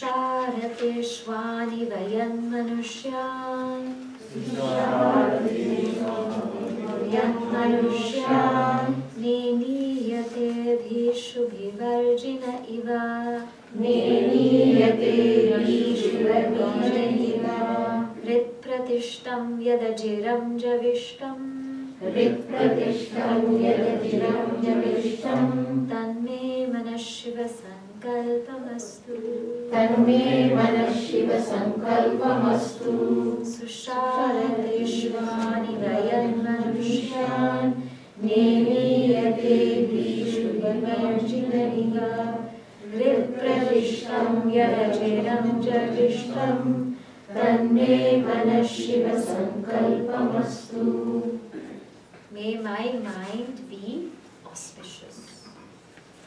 Sharateshvani vayan manushyan neniyate bhishu bhivarjina iva Rit pratishtam yadajiram javishtam Tanme mana Shiva sankalpamastu Susharateshvani vayan manushyan neniyate bhishu bhivarjina iva Rit pratishtam yadajiram javishtam Tanme mana Shiva sankalpamastu. May my mind be auspicious.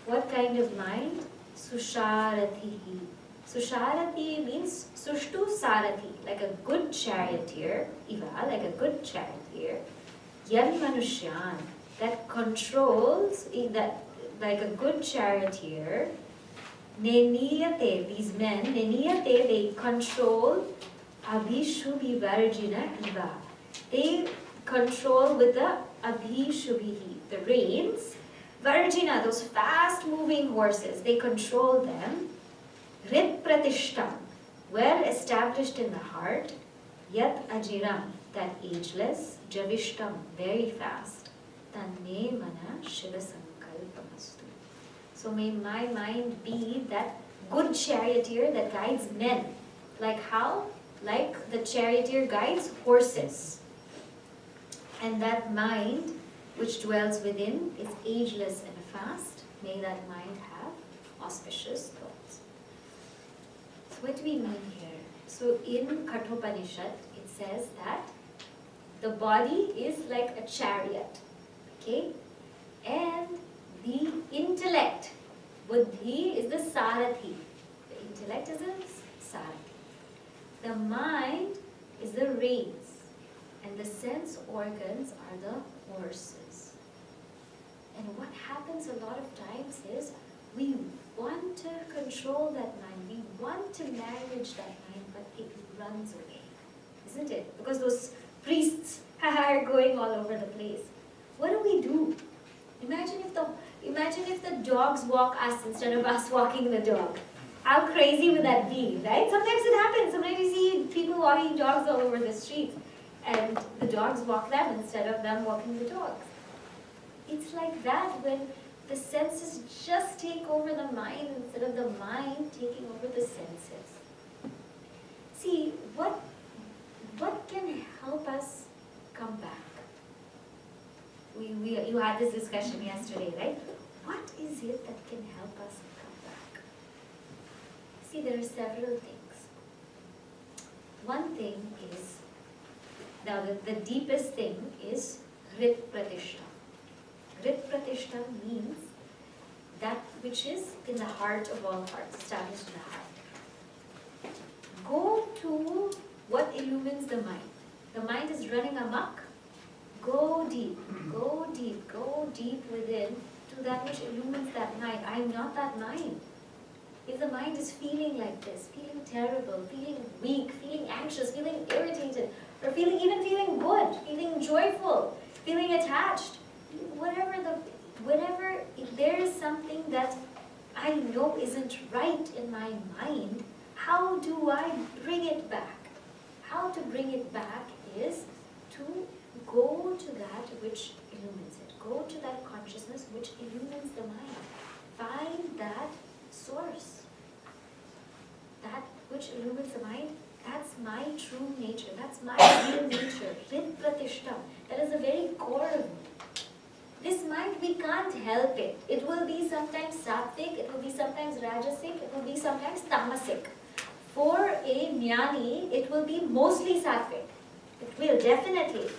What kind of mind? Susharatihi. Susharati means sushtu sarathi, like a good charioteer, iva, like a good charioteer. Yan manushyan, that controls, that like a good charioteer. Neniyate, these men, neniyate, they control abhishubhi varjina iva. They control with the abhishubhihi, the reins. Varjina, those fast moving horses, they control them. Rit pratishtam, well established in the heart. Yat ajiram, that ageless. Javishtam, very fast. Tanme mana Shiva sankalpamastu. So may my mind be that good charioteer that guides men. Like how? Like the charioteer guides horses. And that mind which dwells within is ageless and fast. May that mind have auspicious thoughts. So what do we mean here? So in Kathopanishad it says that the body is like a chariot. Okay? And the intellect, buddhi, is the sarathi. The intellect is the sarathi. The mind is the reins. And the sense organs are the horses. And what happens a lot of times is we want to control that mind. We want to manage that mind, but it runs away. Isn't it? Because those priests are going all over the place. What do? Imagine if the dogs walk us instead of us walking the dog. How crazy would that be, right? Sometimes it happens. Sometimes you see people walking dogs all over the streets. And the dogs walk them instead of them walking the dogs. It's like that when the senses just take over the mind instead of the mind taking over the senses. See, what can help us come back? You had this discussion yesterday, right? What is it that can help us come back? See, there are several things. One thing is, now the deepest thing is Rit Pratishtam. Rit Pratishtam means that which is in the heart of all hearts, established in the heart. Go to what illumines the mind. The mind is running amok. Go deep, go deep, go deep within to that which illumines that mind. I am not that mind. If the mind is feeling like this, feeling terrible, feeling weak, feeling anxious, feeling irritated, or even feeling good, feeling joyful, feeling attached, whatever, if there is something that I know isn't right in my mind, how do I bring it back? How to bring it back is to go to that which illumines it. Go to that consciousness which illumines the mind. Find that source. That which illumines the mind, that's my true nature. That's my real nature. Rit Pratishtam. That is the very core of me. This mind, we can't help it. It will be sometimes sattvic, it will be sometimes rajasic, it will be sometimes tamasic. For a jnani, it will be mostly sattvic. It will, definitely.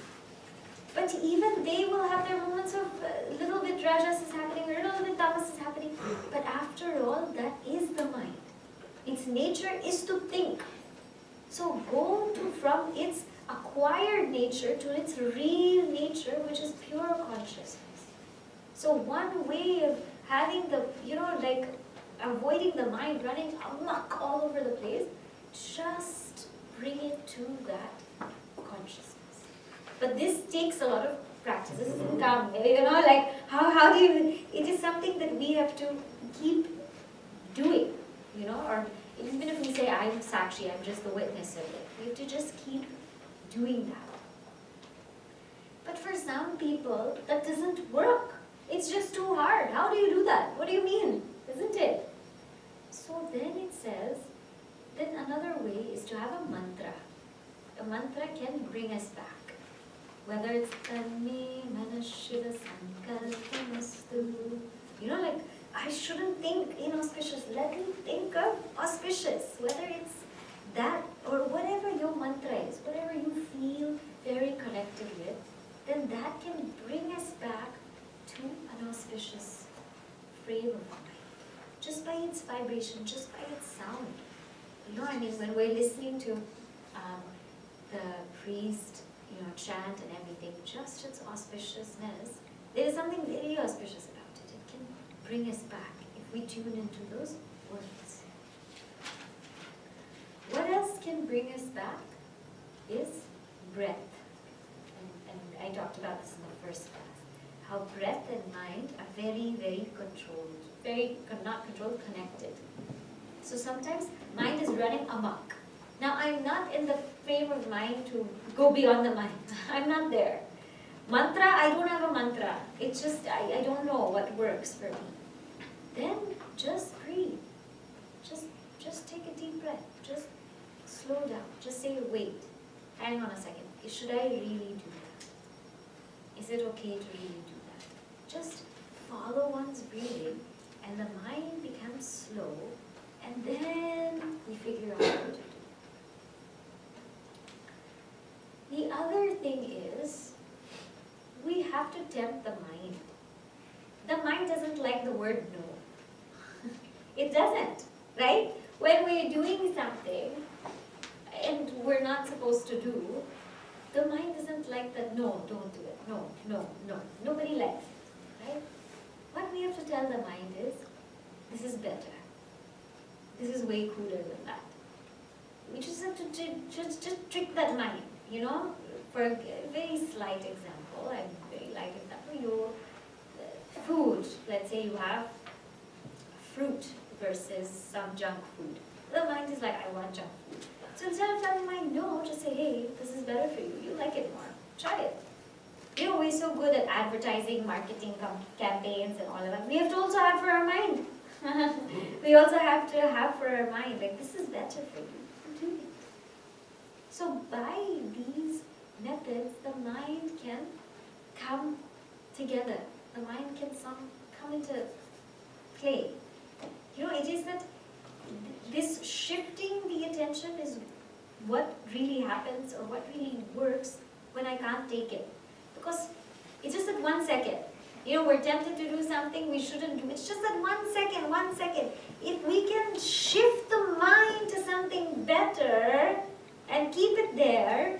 But even they will have their moments of a little bit rajas is happening, a little bit tamas is happening. But after all, that is the mind. Its nature is to think. So go from its acquired nature to its real nature, which is pure consciousness. So one way of having the, like avoiding the mind running amok all over the takes a lot of practice. This isn't come, like how do you, it is something that we have to keep doing, or even if we say I'm Sakshi, I'm just the witness of it, we have to just keep doing that. But for some people, that doesn't work. It's just too hard. How do you do that? What do you mean? Isn't it? So then it says, then another way is to have a mantra. A mantra can bring us back. Whether it's Tanme Mana SivaSankalpaSuktam. Like, I shouldn't think inauspicious. Let me think of auspicious. Whether it's that or whatever your mantra is, whatever you feel very connected with, then that can bring us back to an auspicious frame of mind. Just by its vibration, just by its sound. When we're listening to the priest, chant and everything, just its auspiciousness, there is something very auspicious about it. It can bring us back if we tune into those words. What else can bring us back is breath. And I talked about this in the first class. How breath and mind are very, very controlled. Not controlled, connected. So sometimes mind is running amok. Now I'm not in the frame of mind to go beyond the mind. I'm not there. Mantra, I don't have a mantra. It's just, I don't know what works for me. Then just breathe. Just take a deep breath. Just slow down. Just say, wait, hang on a second. Should I really do that? Is it okay to really do that? Just follow one's breathing and the mind becomes slow, and then we figure out what to do. The other thing is, we have to tempt the mind. The mind doesn't like the word no. It doesn't, right? When we're doing something and we're not supposed to do, the mind doesn't like the no, don't do it. No, no, no. Nobody likes it, right? What we have to tell the mind is, this is better. This is way cooler than that. We just have to just trick that mind, For a very slight example, your food, let's say you have fruit versus some junk food. The mind is like, I want junk food. So instead of telling the mind no, just say, hey, this is better for you. You like it more. Try it. We're so good at advertising, marketing campaigns and all of that. We have to also have for our mind. We also have to have for our mind, like, this is better for you. Do it. So by these methods, the mind can come together. The mind can come into play. It is that this shifting the attention is what really happens or what really works when I can't take it. Because it's just that 1 second. We're tempted to do something we shouldn't do. It's just that 1 second, 1 second. If we can shift the mind to something better and keep it there,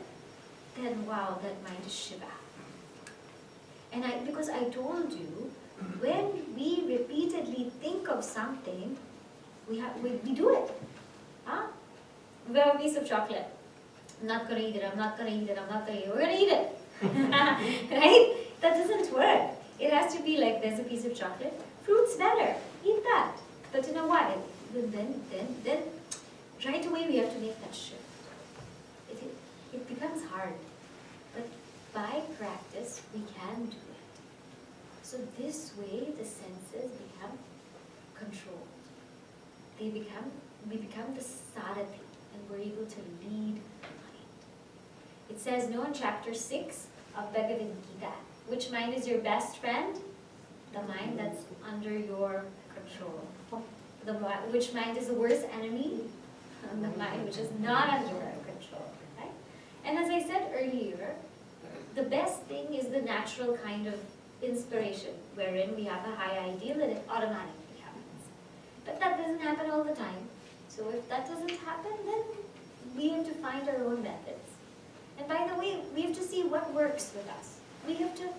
then wow, that mind is Shiva. And because I told you, when we repeatedly think of something, we do it. We have a piece of chocolate. I'm not going to eat it, I'm not going to eat it, I'm not going to eat it. We're going to eat it. Right? That doesn't work. It has to be like, there's a piece of chocolate. Fruit's better. Eat that. But in a while, then right away we have to make that shift. It becomes hard. But by practice, we can do it. So this way, the senses become controlled. We become the Sarathi, and we're able to lead the mind. It says, in chapter 6 of Bhagavad Gita, which mind is your best friend? The mind that's under your control. Which mind is the worst enemy? The mind which is not under our control. Right? And as I said earlier, the best thing is the natural kind of inspiration, wherein we have a high ideal and it automatically happens. But that doesn't happen all the time. So if that doesn't happen, then we have to find our own methods. And by the way, we have to see what works with us. We have to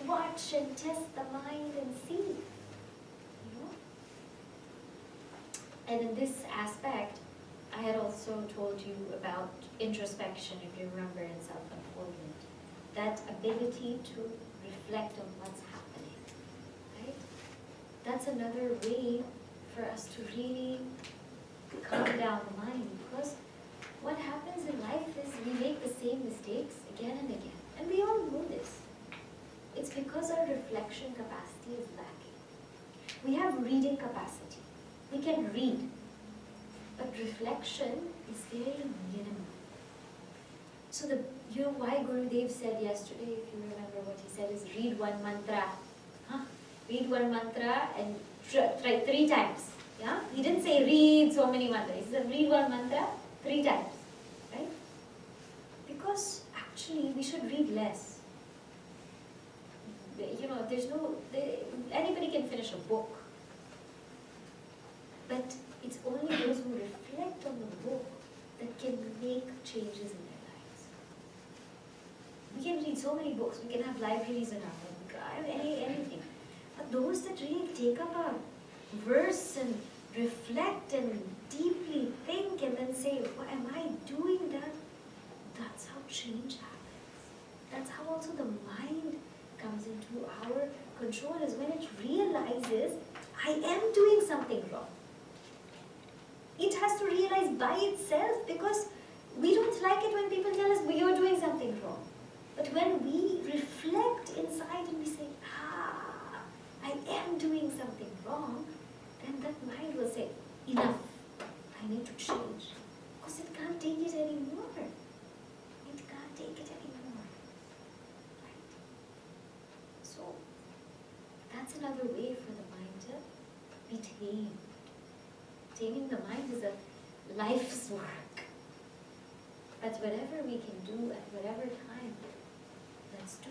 watch and test the mind and see. And in this aspect, I had also told you about introspection, if you remember, in self-unfoldment. that ability to reflect on what's happening, right? That's another way for us to really calm down the mind, because what happens in life is we make the same mistakes again and again, and we all know this. It's because our reflection capacity is lacking. We have reading capacity. We can read, but reflection is very minimal. So why Gurudev said yesterday, if you remember what he said, is read one mantra. Read one mantra and try 3 times. Yeah? He didn't say read so many mantras. He said read one mantra 3 times. Right? Because actually we should read less. Anybody can finish a book. But it's only those who reflect on the book that can make changes in their lives. We can read so many books, we can have libraries in our home, anything. But those that really take up a verse and reflect and deeply think and then say, what am I doing that? That's how change happens. That's how also the mind comes into our control, is when it realizes, I am doing something wrong. It has to realize by itself, because we don't like it when people tell us you're doing something wrong. But when we reflect inside and we say, I am doing something wrong, then that mind will say, enough, I need to change. Because it can't take it anymore. It can't take it anymore. Right? So, that's another way for the mind to be tamed. Taming the mind is a life's work. But whatever we can do at whatever time, let's do.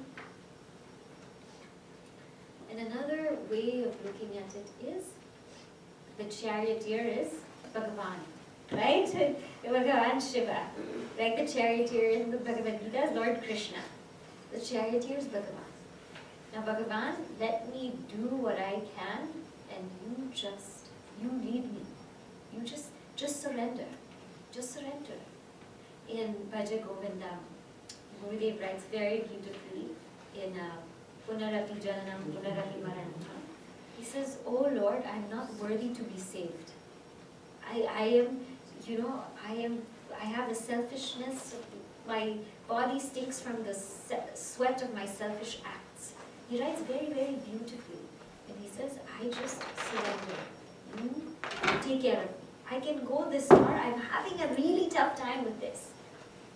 And another way of looking at it is, the charioteer is Bhagavan, right? Bhagavan Shiva. Like the charioteer in the Bhagavad Gita is Lord Krishna. The charioteer is Bhagavan. Now Bhagavan, let me do what I can, and you lead me. You just surrender. Just surrender. In Bhaja Govinda, Gurudev writes very beautifully in Punarapi Jananam, Punarapi Maranam. He says, oh Lord, I'm not worthy to be saved. I have a selfishness. My body stinks from the sweat of my selfish acts. He writes very, very beautifully. And he says, I just surrender. You take care of me. I can go this far. I'm having a really tough time with this.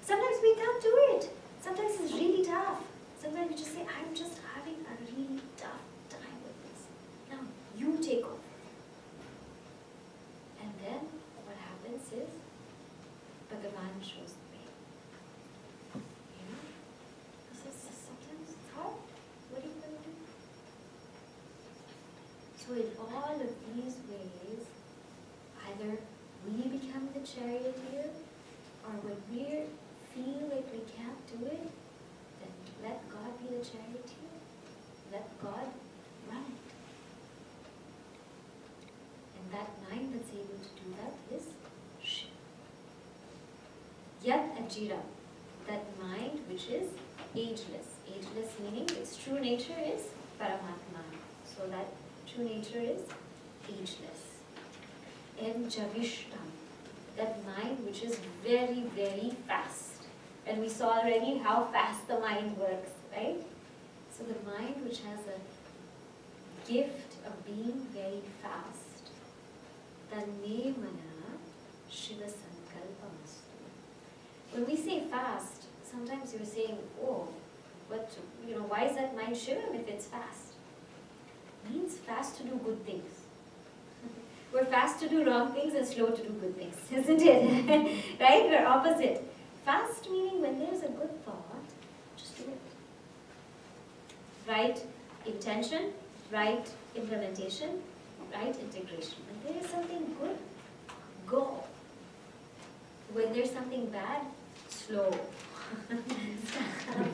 Sometimes we can't do it. Sometimes it's really tough. Sometimes you just say, I'm just having a really tough time with this. Now, you take over. And then what happens is, Bhagavan shows the way. You know? Sometimes it's hard. What are you going to do? So in all of these ways, either we become the charioteer, or when we feel like we can't do it, then let God be the charioteer. Let God run it. And that mind that's able to do that is Shiva. Yat Ajira, that mind which is ageless. Ageless meaning its true nature is Paramatma. So that true nature is ageless. And Javishtam, that mind which is very, very fast. And we saw already how fast the mind works, right? So the mind which has a gift of being very fast. Tanme mana SivaSankalpaSuktam. When we say fast, sometimes you're saying, oh, but why is that mind Shivam if it's fast? It means fast to do good things. We're fast to do wrong things and slow to do good things, isn't it? Right? We're opposite. Fast meaning when there's a good thought, just do it. Right intention, right implementation, right integration. When there is something good, go. When there's something bad, slow.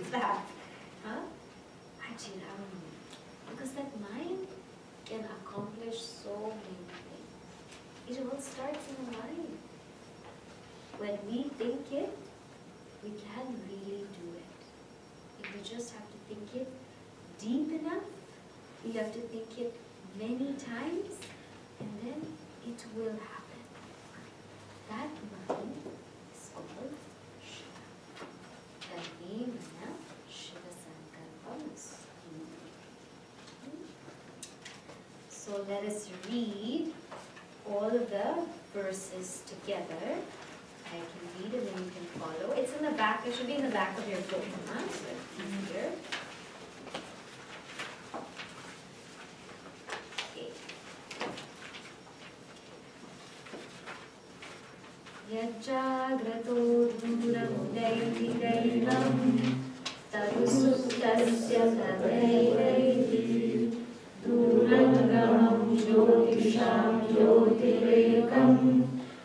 Stop. Because that mind can accomplish so many things. It all starts in the mind. When we think it, we can really do it. If we just have to think it deep enough. You have to think it many times, and then it will happen. That mind is called Shiva. Tanmaya SivaSankalpaSuktam. So let us read all of the verses together. I can read and then you can follow. It's in the back, it should be in the back of your book, huh? So it's easier. Okay. Yajjagrato dhuram daiti daivam tadusuktasya tadaiti dhurangamam jyotisham jyotirekam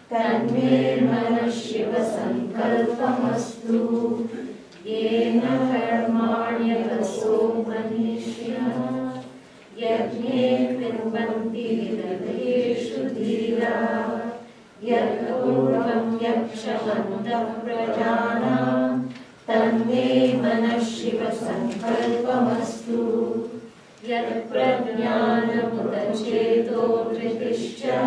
tanme mana SivaSankalpamastu yena karmanyakaso manishya yajne pinbanti vidadeshu dhira yadurvam yakshamantah prajana tanme mana SivaSankalpamastu yad prajnanamutacheto vritischa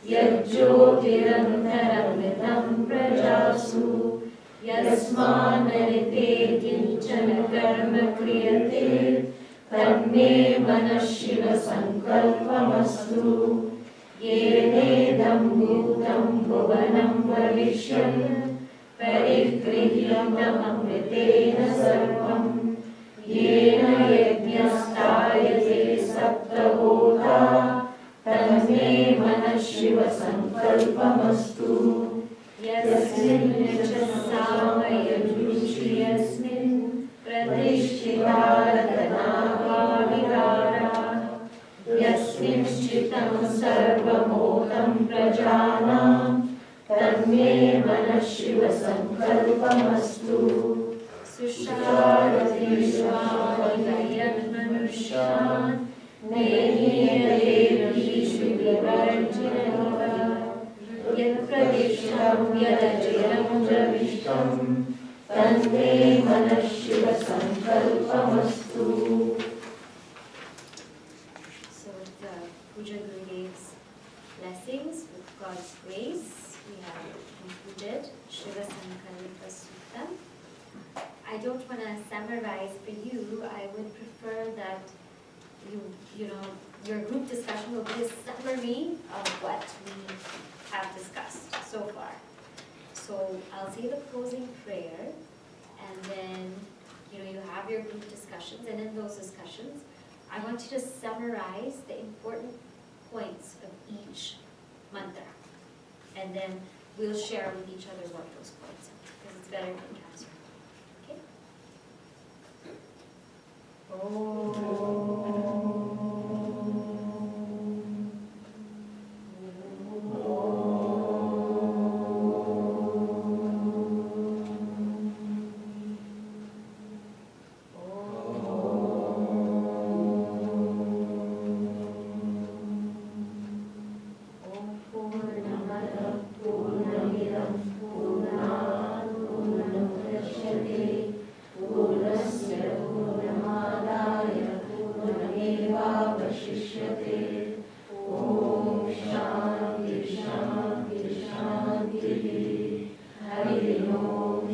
yajyotirantaramritam prajasu yasmanarite kinchana karma kriyate tanme mana SivaSankalpamastu yenedam bhutam bhuvanam bhavishyam parigrihyam amritena sarvam yena yajnastayate saptahota tanme mana SivaSankalpamastu yasmin samayajruchi yasmin pratishtita ratanahavihara yasmin chitam sarvamotam prajanam tanme mana SivaSankalpamastu susharadishvayat manushan neniyate vishu vivarjinaga yad pradishtam yadajiram javishtam tanme mana SivaSankalpamastu. So with the Puja Gurudev's blessings, with God's grace, we have concluded SivaSankalpaSuktam. I don't want to summarize for you. I would prefer that your group discussion will be a summary of what we have discussed so far. So I'll say the closing prayer, and then you have your group discussions, and in those discussions, I want you to summarize the important points of each mantra, and then we'll share with each other what those points are, because it's better than cancer. Okay? Hari Om